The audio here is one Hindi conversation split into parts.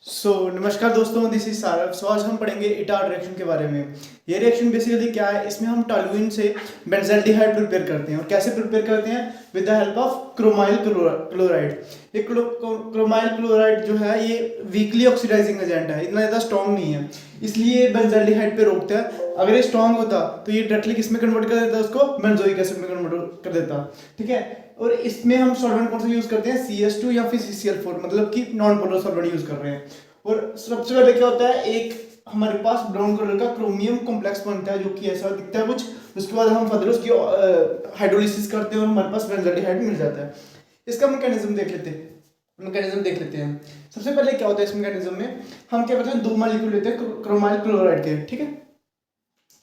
नमस्कार दोस्तों, दिस इज सारव। आज हम पढ़ेंगे इटार रिएक्शन के बारे में। ये रिएक्शन बेसिकली क्या है, इसमें हम टॉलुइन से बेंजाल्डिहाइड प्रिपेयर करते हैं। और कैसे प्रिपेयर करते हैं? With the help of chromyl chloride. ये क्रोमाइल क्लोराइड जो है ये वीकली ऑक्सीडाइजिंग एजेंट है, इतना ज़्यादा स्ट्रॉन्ग नहीं है, इसलिए बेंजाल्डिहाइड पे रोकता है। अगर ये स्ट्रॉन्ग होता तो ये डायरेक्टली किस में कन्वर्ट कर देता, उसको बेंजोइक एसिड में कन्वर्ट कर देता। ठीक है। और इसमें हम सॉल्वेंट कौन सा यूज करते हैं? CH2 या फिर CCl4, मतलब कि नॉन पोलर सॉल्वेंट यूज कर रहे हैं। और सबसे पहले क्या होता है, एक हमारे पास ब्राउन कलर का क्रोमियम कॉम्प्लेक्स बनता है जो कि ऐसा दिखता है कुछ। उसके बाद हम फर्दर उसकी हाइड्रोलिसिस करते हैं और हमारे पास बेंजाल्डिहाइड मिल जाता है। इसका मैकेनिज्म देख लेते हैं। सबसे पहले क्या होता है इस मैकेनिज्म में, हम क्या करते हैं, दो मॉलिक्यूल लेते हैं क्रोमाइल क्लोराइड के। ठीक है।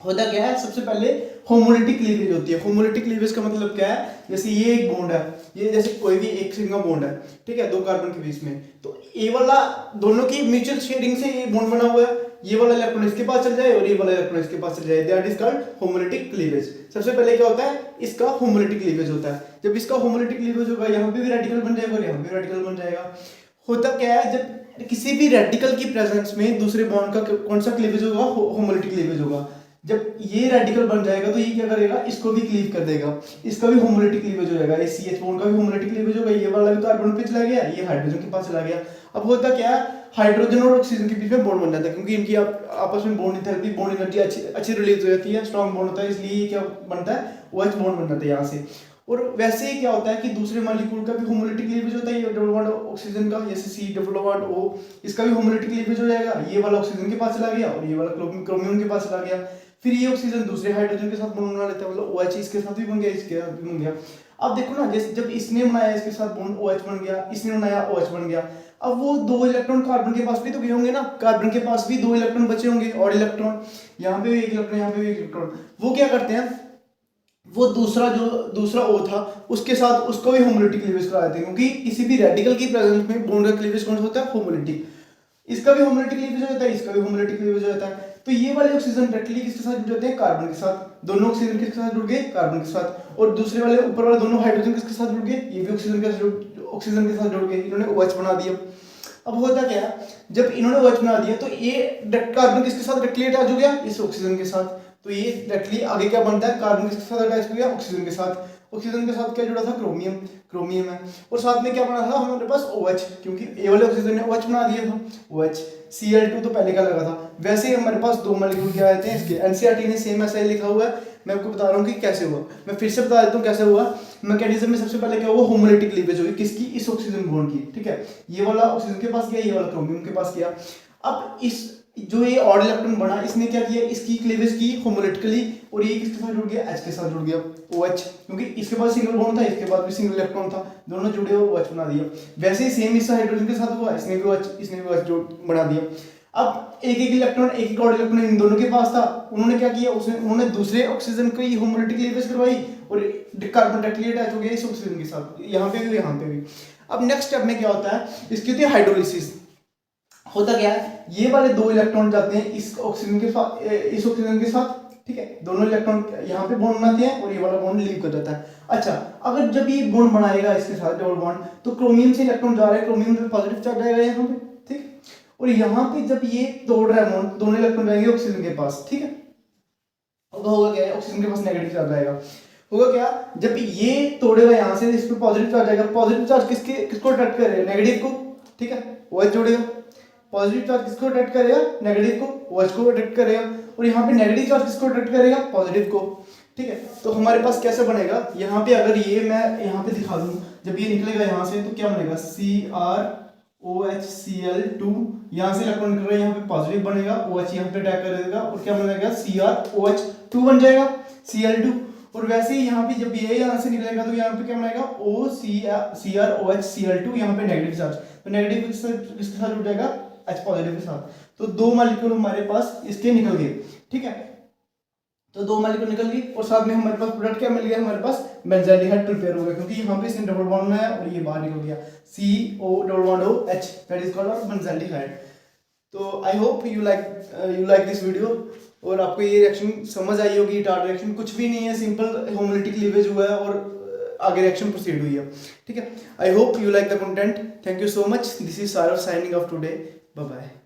होता क्या है, सबसे पहले होमोलिटिक क्लीवेज होती है। होमोलिटिक क्लीवेज का मतलब क्या है, जैसे ये एक बॉन्ड है, ये जैसे कोई भी एक सिंगल बॉन्ड है, ठीक है, दो कार्बन के बीच में, तो ये वाला दोनों की म्यूचुअल शेयरिंग से ये बॉन्ड बना हुआ है। ये वाला इलेक्ट्रॉन इसके पास चल जाए और ये वाला इलेक्ट्रॉन इसके पास चल जाए, that is called homolytic cleavage. सबसे पहले क्या होता है, इसका होमोलिटिक क्लीवेज होता है। जब इसका होमोलिटिक क्लीवेज होगा, यहाँ पे भी रेडिकल बन जाएगा और यहाँ पे रेडिकल बन जाएगा। होता क्या है, जब किसी भी रेडिकल की प्रेजेंस में दूसरे बॉन्ड का कौन सा क्लीवेज होगा? होमोलिटिक क्लीवेज होगा। जब ये रेडिकल बन जाएगा तो ये क्या करेगा, इसको भी क्लीव कर देगा, इसका भी होमोलिटिक क्लीवेज हो जाएगा। इस CH बॉन्ड का भी होमोलिटिक क्लीवेज होगा, ये वाला भी कार्बन पे चला गया, ये हाइड्रोजन के पास चला गया। अब होता क्या है, हाइड्रोजन और ऑक्सीजन के बीच में बॉन्ड बन जाता है, क्योंकि इनकी आपस में बॉन्ड एंथैल्पी, बॉन्ड एनर्जी अच्छी रिलीज हो जाती है, स्ट्रॉन्ग बॉन्ड होता है, इसलिए ये क्या बनता है, OH बॉन्ड बन जाता है यहाँ से। और वैसे ही क्या होता है कि दूसरे मॉलिक्यूल का भी होमोलिटिक क्लीवेज होता है, ये डबल बॉन्ड ऑक्सीजन का, जैसे C डबल बॉन्ड O, इसका भी होमोलिटिक क्लीवेज हो जाएगा। ये वाला ऑक्सीजन के पास चला गया और ये वाला क्रोमियम के पास चला गया। फिर ये ऑक्सीजन दूसरे हाइड्रोजन के साथ बॉन्ड बना लेता है, मतलब OH इसके साथ भी बन गया, इसके साथ भी बन गया। अब देखो ना, जैसे जब इसने बनाया इसके साथ बॉन्ड, OH बन गया, इसने बनाया OH बन गया। अब वो दो इलेक्ट्रॉन कार्बन के पास भी तो गए होंगे ना, कार्बन के पास भी दो इलेक्ट्रॉन बचे होंगे और इलेक्ट्रॉन, यहाँ पे भी एक इलेक्ट्रॉन, यहाँ पे भी एक इलेक्ट्रॉन। वो क्या करते हैं, वो दूसरा O था, उसके साथ उसको भी होमोलिटिक क्लीवेज करा देते हैं, क्योंकि किसी भी रेडिकल की प्रेजेंस में बॉन्ड का क्लीवेज कौन सा होता है? होमोलिटिक। इसका भी होमोलिटिक क्लीवेज हो जाता है, इसका भी होमोलिटिक क्लीवेज हो जाता है। तो ये वाले ऑक्सीजन डायरेक्टली किसके साथ जुड़ जाते हैं? कार्बन के साथ। दोनों ऑक्सीजन किसके साथ जुड़ गए? कार्बन के साथ। और दूसरे वाले ऊपर वाले दोनों हाइड्रोजन किसके साथ जुड़ गए? ये भी ऑक्सीजन के साथ जुड़ गए, इन्होंने OH बना दिया। अब होता क्या है, जब इन्होंने OH बना दिया तो ये कार्बन किसके साथ डायरेक्टली अटैच हो गया? इस ऑक्सीजन के साथ। तो ये डायरेक्टली आगे क्या बनता है, कार्बन किसके साथ अटैच हो गया? ऑक्सीजन के साथ। ऑक्सीजन के साथ क्या जुड़ा था? क्रोमियम है। और साथ में क्या बना था हमारे पास? OH, क्योंकि ए वाले ऑक्सीजन ने OH बना दिया था, OH। Cl2 तो पहले का लगा था। वैसे ही हमारे पास दो मॉलिक्यूल क्या आए थे इसके, NCERT ने सेम ऐसा ही लिखा हुआ है। मैं आपको बता रहा हूँ कि कैसे हुआ, मैं फिर से बता देता हूँ कैसे हुआ। मैकेनिज्म में सबसे पहले क्या हुआ, होमोलिटिक क्लीवेज होगी, किसकी? इस ऑक्सीजन बॉन्ड की। ठीक है, ये वाला ऑक्सीजन के पास गया, ये वाला क्रोमियम के पास गया। अब इस जो ये ऑड इलेक्ट्रॉन बना, इसने क्या किया, इसकी क्लीवेज की होमोलिटिकली, और ये किसके साथ जुड़ गया? H के साथ जुड़ गया, OH, क्योंकि इसके पास सिंगल बॉन्ड था, इसके पास भी सिंगल इलेक्ट्रॉन था, दोनों जुड़े और OH बना दिया। वैसे ही सेम इस हाइड्रोजन के साथ हुआ, इसने भी OH बना दिया। अब एक इलेक्ट्रॉन, एक ऑड इलेक्ट्रॉन इन दोनों के पास था, उन्होंने क्या किया, उन्होंने दूसरे ऑक्सीजन की होमोलिटिक क्लीवेज करवाई और कार्बन डायरेक्टली अटैच हो गया इस ऑक्सीजन के साथ, यहाँ पे भी यहाँ पे भी। अब नेक्स्ट स्टेप में क्या होता है, इसकी होती है हाइड्रोलिसिस। होता क्या है, ये वाले दो इलेक्ट्रॉन जाते हैं इस ऑक्सीजन के साथ, ठीक है, दोनों इलेक्ट्रॉन यहाँ पे बॉन्ड बनाते हैं और ये वाला बॉन्ड लीव कर जाता है। अच्छा, अगर जब ये बॉन्ड बनाएगा इसके साथ डबल बॉन्ड, तो क्रोमियम से इलेक्ट्रॉन जा रहा है, क्रोमियम पे पॉजिटिव चार्ज आएगा यहाँ पे, ठीक। और यहाँ पे जब ये तोड़ रहा है बॉन्ड, दोनों इलेक्ट्रॉन जाएंगे ऑक्सीजन के पास, ठीक है। होगा क्या है, ऑक्सीजन के पास नेगेटिव चार्ज आएगा। होगा क्या, जब ये तोड़ेगा यहाँ से, इस पे पॉजिटिव चार्ज आएगा। पॉजिटिव चार्ज किसको अट्रैक्ट करेगा? नेगेटिव को, ठीक है, OH जोड़ेगा। पॉजिटिव चार्ज किसको अट्रैक्ट करेगा? नेगेटिव को, OH को अट्रैक्ट करेगा। और यहाँ पे नेगेटिव चार्ज किसको अट्रैक्ट करेगा? पॉजिटिव को, ठीक है। तो हमारे पास कैसे बनेगा, यहाँ पे अगर ये मैं यहाँ पे दिखा दूं, जब ये निकलेगा यहाँ से तो क्या बनेगा, CrOHCl2, यहाँ से इलेक्ट्रॉन निकल रहा है, यहाँ पे पॉजिटिव बनेगा, OH यहाँ पे अटैक करेगा और क्या बनेगा, CrOH2 बन जाएगा, Cl2। और वैसे ही यहाँ पे जब ये यहाँ से निकलेगा तो यहाँ पे क्या बनेगा, CrOHCl2, यहाँ पे नेगेटिव चार्ज, तो नेगेटिव किसके साथ जुड़ जाएगा? H पॉजिटिव के साथ। तो दो मॉलिक्यूल हमारे पास इसके निकल गए, ठीक है। तो दो मॉलिक्यूल निकल गई और साथ में हमारे पास प्रोडक्ट क्या मिल गया, हमारे पास बेंजाल्डिहाइड प्रिपेयर हो गया, क्योंकि यहाँ पे इसने डबल बॉन्ड बनाया और ये बाहर निकल गया, CO double bond OH, that is called benzaldehyde. तो I hope you like this video, और आपको ये रिएक्शन समझ आई होगी। टार रिएक्शन कुछ भी नहीं है, सिंपल होमोलिटिक क्लीवेज हुआ है और आगे रिएक्शन प्रोसीड हुई है, ठीक है। I hope you like the content. Thank you so much. This is Saarav signing off today. Bye bye.